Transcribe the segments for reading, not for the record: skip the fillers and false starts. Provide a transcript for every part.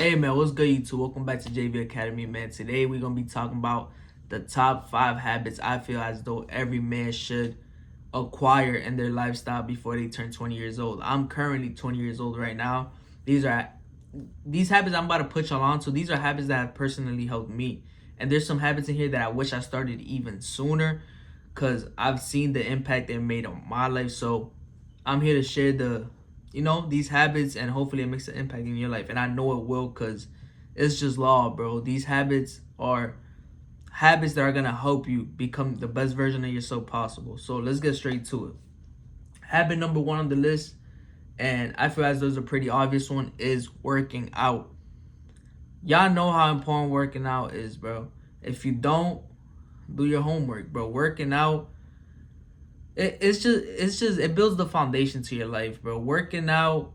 Hey man, what's good YouTube? Welcome back to JV Academy, man. Today we're gonna be talking about the top 5 habits I feel as though every man should acquire in their lifestyle before they turn 20 years old. I'm currently 20 years old right now. These habits I'm about to put y'all on to. These are habits that have personally helped me. And there's some habits in here that I wish I started even sooner because I've seen the impact they made on my life. So I'm here to share these habits, and hopefully it makes an impact in your life. And I know it will because it's just law, bro. These habits are habits that are going to help you become the best version of yourself possible. So let's get straight to it. Habit number 1 on the list, and I feel as though it's a pretty obvious one, is working out. Y'all know how important working out is, bro. If you don't, do your homework, bro. Working out, it's just it builds the foundation to your life, bro. Working out,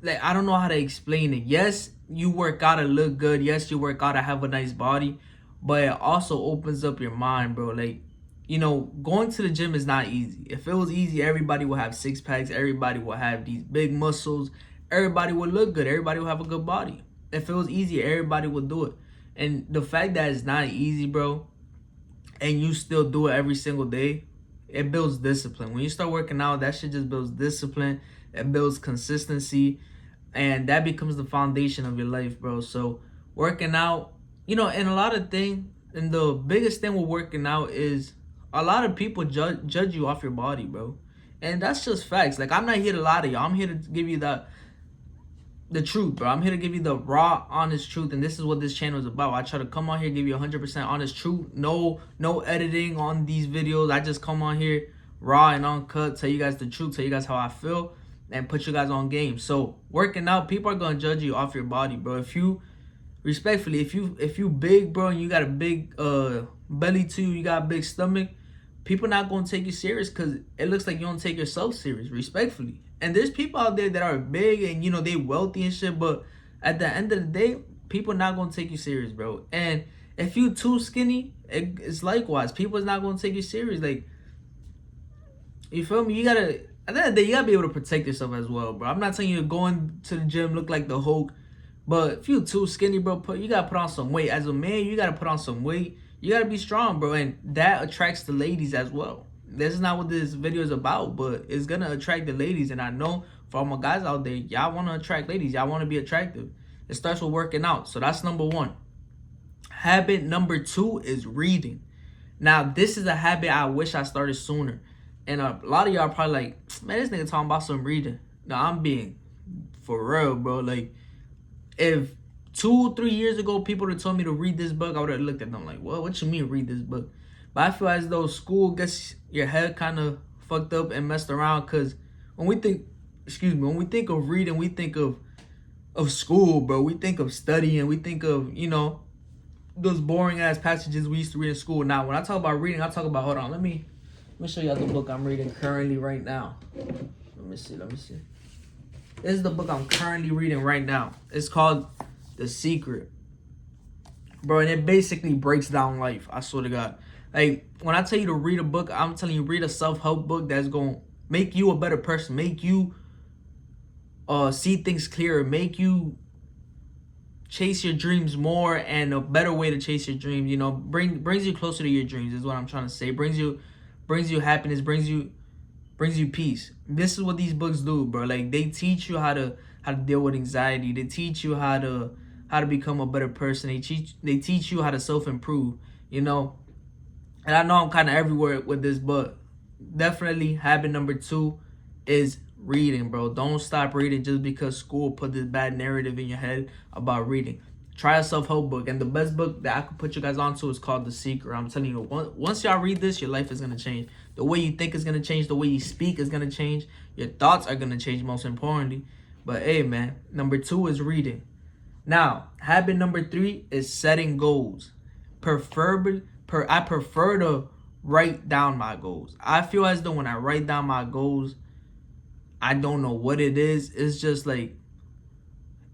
like, I don't know how to explain it. Yes, you work out to look good. Yes, you work out to have a nice body, but it also opens up your mind, bro. Like, going to the gym is not easy. If it was easy, everybody would have 6-packs. Everybody would have these big muscles. Everybody would look good. Everybody would have a good body. If it was easy, everybody would do it. And the fact that it's not easy, bro, and you still do it every single day, it builds discipline. When you start working out, that shit just builds discipline. It builds consistency, and that becomes the foundation of your life, bro. So working out, and a lot of things, and the biggest thing with working out is a lot of people judge you off your body, bro. And that's just facts. Like, I'm not here to lie to y'all. I'm here to give you the truth, bro. I'm here to give you the raw, honest truth, and this is what this channel is about. I try to come on here, give you 100% honest truth. No editing on these videos. I just come on here raw and uncut, tell you guys the truth, tell you guys how I feel, and put you guys on game. So working out, people are gonna judge you off your body, bro. If you respectfully, if you big, bro, and you got a big belly too, you got a big stomach, people not gonna take you serious because it looks like you don't take yourself serious, respectfully. And there's people out there that are big and they wealthy and shit, but at the end of the day, people not gonna take you serious, bro. And if you too skinny, it's likewise. People is not gonna take you serious. Like, you feel me? At the end of the day, you gotta be able to protect yourself as well, bro. I'm not telling you to go into the gym look like the Hulk, but if you too skinny, bro, you gotta put on some weight. As a man, you gotta put on some weight. You gotta be strong, bro, and that attracts the ladies as well. This is not what this video is about, but it's gonna attract the ladies. And I know for all my guys out there, y'all wanna attract ladies. Y'all wanna be attractive. It starts with working out. So that's number 1. Habit number 2 is reading. Now, this is a habit I wish I started sooner. And a lot of y'all probably like, man, this nigga talking about some reading. No, I'm being for real, bro. Like, if 2-3 years ago people had told me to read this book, I would have looked at them like, what you mean read this book? But I feel as though school gets your head kind of fucked up and messed around, because when we think of reading, we think of school, bro. We think of studying. We think of, those boring ass passages we used to read in school. Now, when I talk about reading, I talk about, hold on, let me show y'all the book I'm reading currently right now. Let me see. This is the book I'm currently reading right now. It's called The Secret, bro, and it basically breaks down life. I swear to God. Like, when I tell you to read a book, I'm telling you, read a self-help book that's going to make you a better person, make you see things clearer, make you chase your dreams more, and a better way to chase your dreams, brings you closer to your dreams is what I'm trying to say. Brings you happiness, brings you peace. This is what these books do, bro. Like, they teach you how to deal with anxiety. They teach you how to become a better person. They teach you how to self-improve, And I know I'm kind of everywhere with this, but definitely habit number 2 is reading, bro. Don't stop reading just because school put this bad narrative in your head about reading. Try a self-help book, and the best book that I could put you guys onto is called The Secret. I'm telling you, once y'all read this, your life is going to change. The way you think is going to change. The way you speak is going to change. Your thoughts are going to change, most importantly. But hey, man, number 2 is reading. Now, habit number 3 is setting goals. I prefer to write down my goals. I feel as though when I write down my goals, I don't know what it is. It's just like,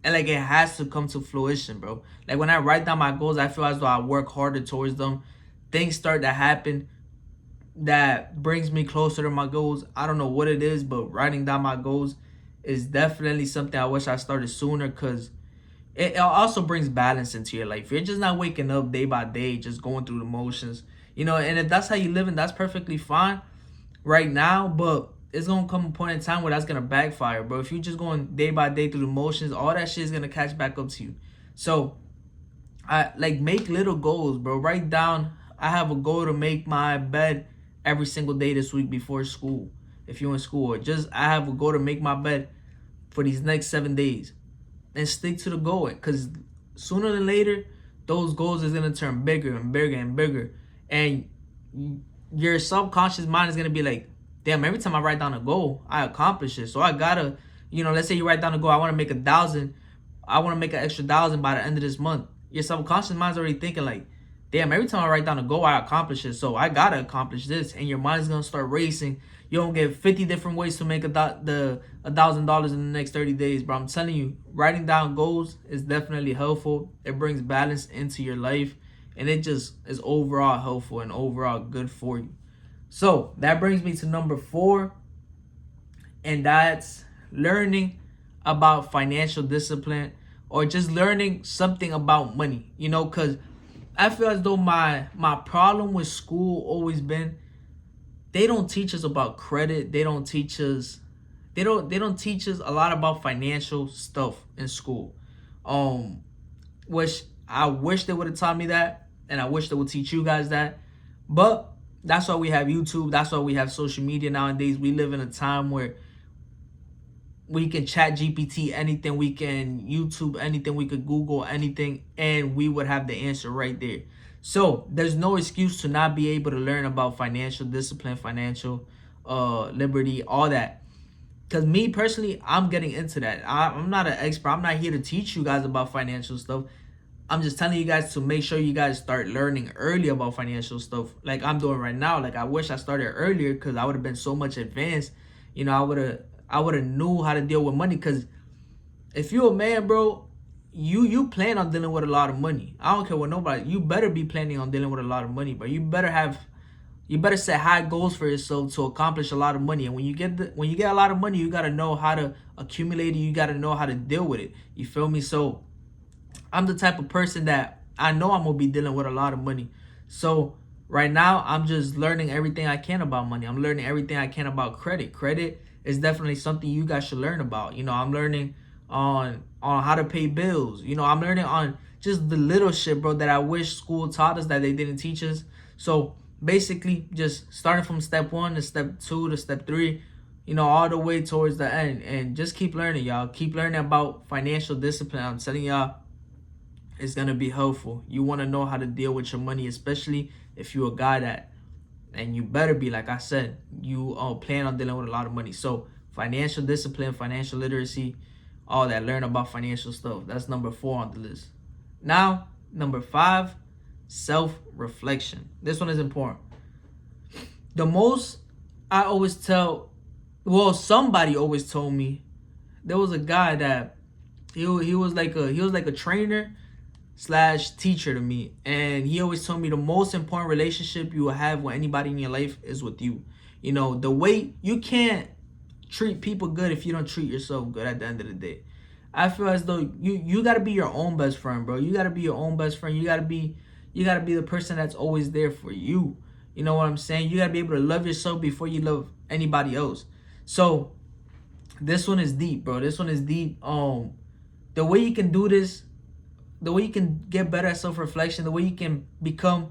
and like, it has to come to fruition, bro. Like, when I write down my goals, I feel as though I work harder towards them. Things start to happen that brings me closer to my goals. I don't know what it is, but writing down my goals, is definitely something I wish I started sooner, because it also brings balance into your life. You're just not waking up day by day, just going through the motions, and if that's how you live, and that's perfectly fine right now, but it's gonna come a point in time where that's gonna backfire, bro. If you're just going day by day through the motions, all that shit is gonna catch back up to you. So I like make little goals, bro. Write down, I have a goal to make my bed every single day this week before school. If you're in school, or just I have a goal to make my bed for these next 7 days, and stick to the goal. Because sooner than later, those goals is gonna turn bigger and bigger and bigger, and your subconscious mind is gonna be like, damn, every time I write down a goal, I accomplish it. So I gotta, let's say you write down a goal, I want to make 1,000, I want to make an extra 1,000 by the end of this month. Your subconscious mind's already thinking like, damn, every time I write down a goal, I accomplish it. So I gotta accomplish this, and your mind is gonna start racing. You don't get 50 different ways to make the $1,000 in the next 30 days, bro. I'm telling you, writing down goals is definitely helpful. It brings balance into your life, and it just is overall helpful and overall good for you. So that brings me to number 4, and that's learning about financial discipline, or just learning something about money. Because I feel as though my problem with school always been, they don't teach us about credit. They don't teach us a lot about financial stuff in school. Which I wish they would have taught me that, and I wish they would teach you guys that. But that's why we have YouTube. That's why we have social media nowadays. We live in a time where we can chat GPT anything, we can YouTube anything, we could Google anything, and we would have the answer right there. So there's no excuse to not be able to learn about financial discipline, financial liberty, all that. Because me personally, I'm getting into that. I'm not an expert. I'm not here to teach you guys about financial stuff. I'm just telling you guys to make sure you guys start learning early about financial stuff, like I'm doing right now. Like, I wish I started earlier, because I would have been so much advanced. I would have knew how to deal with money. Because if you're a man, bro, you plan on dealing with a lot of money. I don't care what nobody. You better be planning on dealing with a lot of money, but you better set high goals for yourself to accomplish a lot of money. And when you get a lot of money, you gotta know how to accumulate it. You gotta know how to deal with it. You feel me? So I'm the type of person that I know I'm gonna be dealing with a lot of money. So right now, I'm just learning everything I can about money. I'm learning everything I can about credit. Credit is definitely something you guys should learn about. I'm learning on how to pay bills. I'm learning on just the little shit, bro, that I wish school taught us that they didn't teach us. So basically, just starting from step 1 to step 2 to step 3, all the way towards the end. And just keep learning, y'all. Keep learning about financial discipline. I'm telling y'all, it's going to be helpful. You want to know how to deal with your money, especially if you're a guy that, and you better be, like I said, you plan on dealing with a lot of money. So financial discipline, financial literacy, all that. Learn about financial stuff. That's number 4 on the list. Now, number 5, self-reflection. This one is important. The most I always tell, somebody always told me, there was a guy that he was like a trainer / teacher to me, and he always told me the most important relationship you will have with anybody in your life is with you. The way you can't treat people good if you don't treat yourself good at the end of the day. I feel as though you got to be your own best friend, bro. You got to be your own best friend. You got to be the person that's always there for you. You know what I'm saying? You got to be able to love yourself before you love anybody else. So this one is deep, bro. This one is deep. The way you can do this, the way you can get better at self-reflection, the way you can become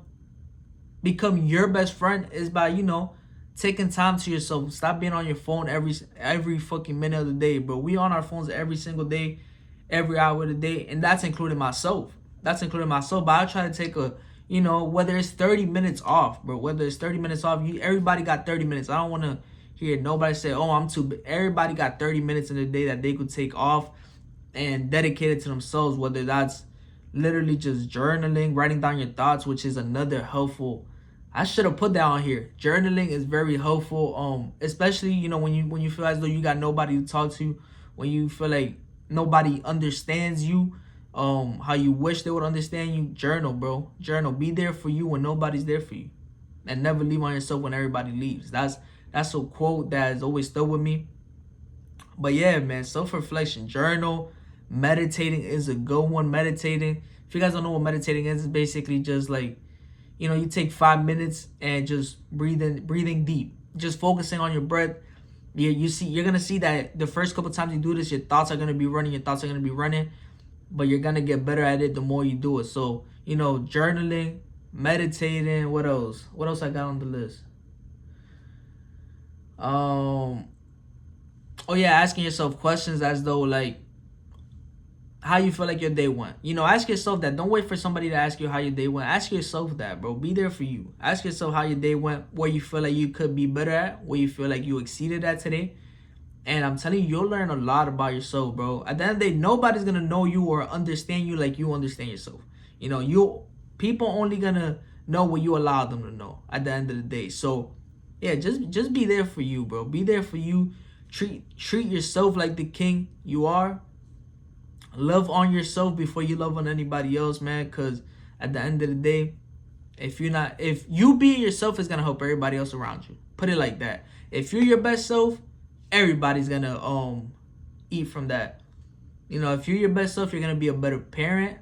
your best friend is by, taking time to yourself. Stop being on your phone every fucking minute of the day, bro. We on our phones every single day, every hour of the day, and that's including myself. But I try to take whether it's 30 minutes off, bro. Whether it's 30 minutes off, everybody got 30 minutes. I don't want to hear nobody say, "Oh, I'm too." Everybody got 30 minutes in a day that they could take off and dedicate it to themselves. Whether that's literally just journaling, writing down your thoughts, which is another helpful. I should have put that on here. Journaling is very helpful. Especially when you feel as though you got nobody to talk to, when you feel like nobody understands you, how you wish they would understand you. Journal, bro. Journal. Be there for you when nobody's there for you, and never leave on yourself when everybody leaves. That's a quote that has always stuck with me. But yeah, man, self-reflection, journal, meditating is a good one. Meditating, if you guys don't know what meditating is, it's basically just like, you take 5 minutes and just breathing deep, just focusing on your breath. You're gonna see that the first couple times you do this, your thoughts are gonna be running, but you're gonna get better at it the more you do it. So, journaling, meditating, what else I got on the list? Oh yeah, asking yourself questions as though like how you feel like your day went. Ask yourself that. Don't wait for somebody to ask you how your day went. Ask yourself that, bro. Be there for you. Ask yourself how your day went, where you feel like you could be better at, where you feel like you exceeded at today. And I'm telling you, you'll learn a lot about yourself, bro. At the end of the day, nobody's gonna know you or understand you like you understand yourself. People only gonna know what you allow them to know at the end of the day. So yeah, just be there for you, bro. Be there for you. Treat yourself like the king you are. Love on yourself before you love on anybody else, man. Cause at the end of the day, if you be yourself, it's gonna help everybody else around you. Put it like that. If you're your best self, everybody's gonna eat from that. If you're your best self, you're gonna be a better parent,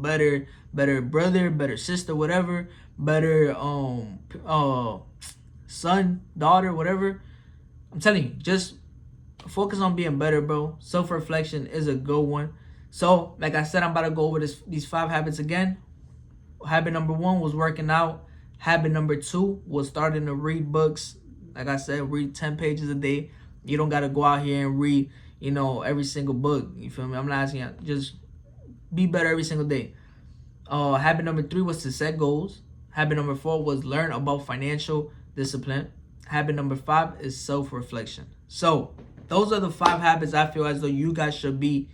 better brother, better sister, whatever, better son, daughter, whatever. I'm telling you, just focus on being better, bro. Self-reflection is a good one. So, like I said, I'm about to go over these 5 habits again. Habit number 1 was working out. Habit number 2 was starting to read books. Like I said, read 10 pages a day. You don't got to go out here and read, every single book. You feel me? I'm not asking you. Just be better every single day. Habit number 3 was to set goals. Habit number 4 was learn about financial discipline. Habit number 5 is self-reflection. So, those are the 5 habits I feel as though you guys should be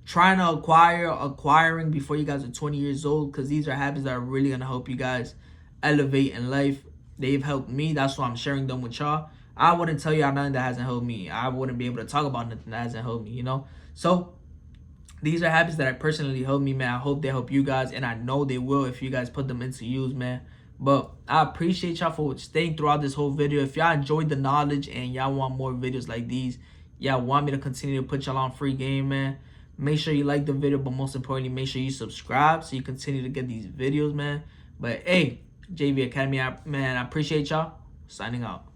trying to acquiring before you guys are 20 years old, because these are habits that are really going to help you guys elevate in life. They've helped me. That's why I'm sharing them with y'all. I wouldn't tell y'all nothing that hasn't helped me. I wouldn't be able to talk about nothing that hasn't helped me, So, these are habits that I personally helped me, man. I hope they help you guys, and I know they will if you guys put them into use, man. But I appreciate y'all for staying throughout this whole video. If y'all enjoyed the knowledge and y'all want more videos like these, y'all want me to continue to put y'all on free game, man, make sure you like the video, but most importantly, make sure you subscribe so you continue to get these videos, man. But hey, JV Academy, man, I appreciate y'all. Signing out.